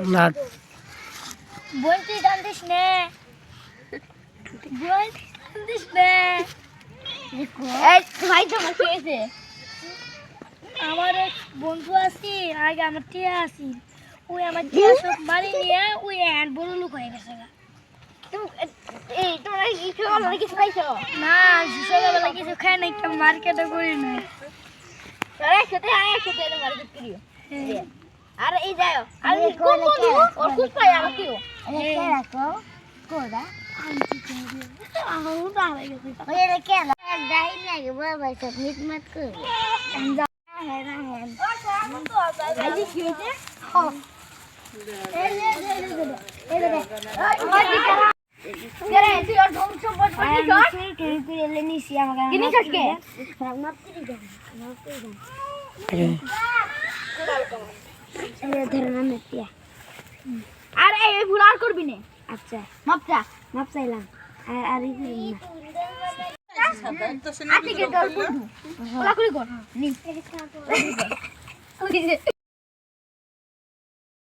না বলছি জানতিস নে জানতিস নে ভাই তোমার কি হয়েছে আমার এক বন্ধু আছি আগে আমার টিয়া আছি ওই আমার টিয়া সব মারি নিয়ে ওই এন বড় লোক হয়ে গেছে তোমরা কিছু খাইছো না সকালবেলা কিছু খাই নাই কেউ মার্কেটে করি না একসাথে মার্কেট করিও আর এই যাও আর কোন বন্ধু ওর খুব পাই আর কিও রাখো কোডা আনছি আমি বাবা গেছি ওই রে কেন দাই লাগে বাবা সব মিট মত কর হ্যাঁ আইজি কি হইছে কেরে তুই আর ধম সম্পদ করছিস তুই এলে নিছি আমাকে কিনি আজকে মাপ করে দাও ধরে না টিয়া আরে এই ভুল আর করবি না আচ্ছা মাপ চাইলাম আর এই করবি না আজকে তোর বন্ধু ওলা করি কর নি